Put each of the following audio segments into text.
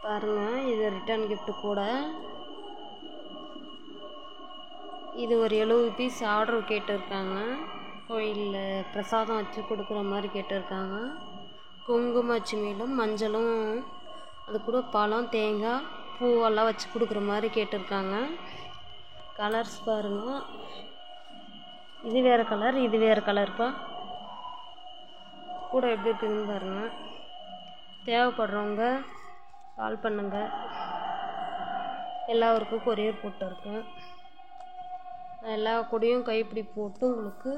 பாருங்கள், இது return gift கூட. இது ஒரு 70 பீஸ் ஆர்டர் கேட்டிருக்காங்க. கோயிலில் பிரசாதம் வச்சு கொடுக்குற மாதிரி கேட்டிருக்காங்க. குங்குமச்சிமிலும் மஞ்சளும் அது கூட பழம், தேங்காய், பூவெல்லாம் வச்சு கொடுக்குற மாதிரி கேட்டிருக்காங்க. கலர்ஸ் பாருங்கள், இது வேறு கலர், இது வேறு கலர்ப்பா. கூட எப்படி இருக்குதுன்னு பாருங்கள். தேவைப்படுறவங்க கால் பண்ணுங்கள். எல்லாருக்கும் கொரியர் போட்டிருக்கேன். நான் எல்லா கூடையும் கைப்பிடி போட்டு உங்களுக்கு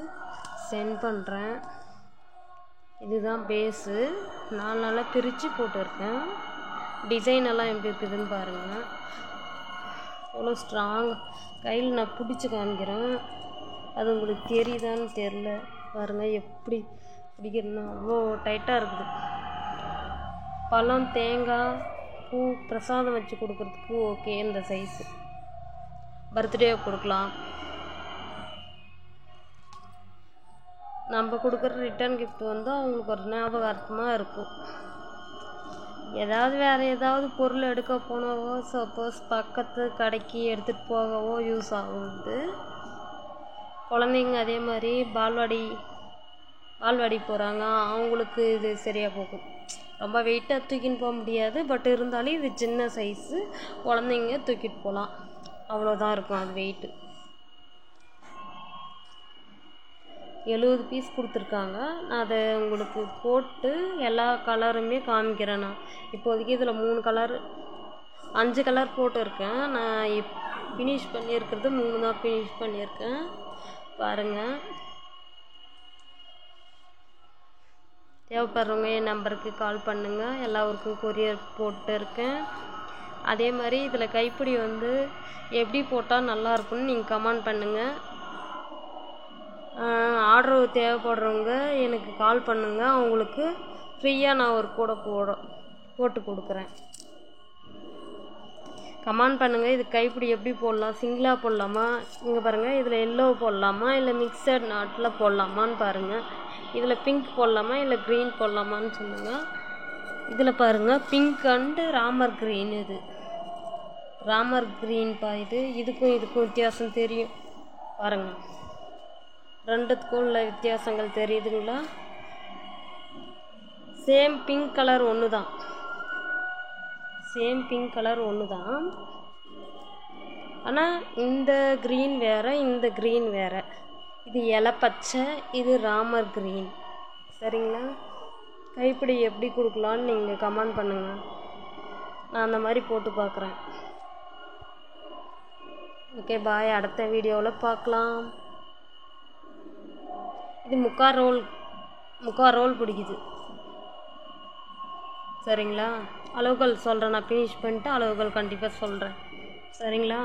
சென்ட் பண்ணுறேன். இதுதான் பேஸு. 4 நாளாக பிரித்து போட்டிருக்கேன். டிசைன் எல்லாம் எப்படி இருக்குதுன்னு பாருங்கள். எவ்வளோ ஸ்ட்ராங். கையில் நான் பிடிச்சி காமிக்கிறேன், அது உங்களுக்கு தெரியுதான்னு தெரில. பாருங்கள் எப்படி பிடிக்கிறதுனா அவ்வளோ டைட்டாக இருக்குது. பழம், தேங்காய், பூ பிரசாதம் வச்சு கொடுக்குறதுக்கு ஓகே. இந்த சைஸு பர்த்டே கொடுக்கலாம். நம்ம கொடுக்குற ரிட்டர்ன் கிஃப்ட் வந்து அவங்களுக்கு ஒரு ஞாபகார்த்தமாக இருக்கும். வேறு ஏதாவது பொருள் எடுக்க போனவோ, சப்போஸ் பக்கத்து கடைக்கு எடுத்துகிட்டு போகவோ யூஸ் ஆகுது. குழந்தைங்க அதே மாதிரி பால்வாடி போகிறாங்க, அவங்களுக்கு இது சரியாக போகும். ரொம்ப வெயிட்டாக தூக்கின்னு போக முடியாது, பட் இருந்தாலும் இது சின்ன சைஸு, குழந்தைங்க தூக்கிட்டு போகலாம். அவ்வளோதான் இருக்கும் அது வெயிட்டு. 70 பீஸ் கொடுத்துருக்காங்க. நான் அதை உங்களுக்கு போட்டு எல்லா கலருமே காமிக்கிறேன். நான் இப்போதைக்கு இதில் 5 கலர் போட்டிருக்கேன். நான் ஃபினிஷ் பண்ணியிருக்கிறது 3 தான் ஃபினிஷ் பண்ணியிருக்கேன். பாருங்கள், தேவைப்படுறவங்க என் நம்பருக்கு கால் பண்ணுங்கள். எல்லாருக்கும் கொரியர் போட்டிருக்கேன். அதே மாதிரி இதில் கைப்பிடி வந்து எப்படி போட்டால் நல்லாயிருக்குன்னு நீங்கள் கமெண்ட் பண்ணுங்கள். ஆர்டர் தேவைப்படுறவங்க எனக்கு கால் பண்ணுங்கள். அவங்களுக்கு ஃப்ரீயாக நான் ஒரு கூட போட்டு கொடுக்குறேன். கமெண்ட் பண்ணுங்கள். இது கைப்பிடி எப்படி போடலாம், சிங்கிளாக போடலாமா, இங்கே பாருங்கள் இதில் எல்லோ போடலாமா இல்லை மிக்சட் நாட்டில் போடலாமான்னு பாருங்கள். இதில் பிங்க் போடலாமா இல்லை க்ரீன் போடலாமான்னு சொல்லுங்கள். இதில் பாருங்கள் பிங்க் அண்டு ராமர் க்ரீன். இது ராமர் க்ரீன்ப்பா. இதுக்கும் வித்தியாசம் தெரியும் பாருங்கள். ரெண்டுத்துக்கும் உள்ள வித்தியாசங்கள் தெரியுதுங்களா? சேம் பிங்க் கலர் ஒன்று தான். ஆனால் இந்த க்ரீன் வேறு, இந்த க்ரீன் வேறு. இது இலை பச்சை, இது ராமர் க்ரீன். சரிங்களா? கைப்பிடி எப்படி கொடுக்கலான்னு நீங்கள் கமெண்ட் பண்ணுங்கள். நான் அந்த மாதிரி போட்டு பார்க்குறேன். ஓகே, பாய். அடுத்த வீடியோவில் பார்க்கலாம். இது முக்கால் ரோல் பிடிக்குது. சரிங்களா? அளவுகள் சொல்கிறேன். நான் ஃபினிஷ் பண்ணிட்டு அளவுகள் கண்டிப்பாக சொல்கிறேன். சரிங்களா?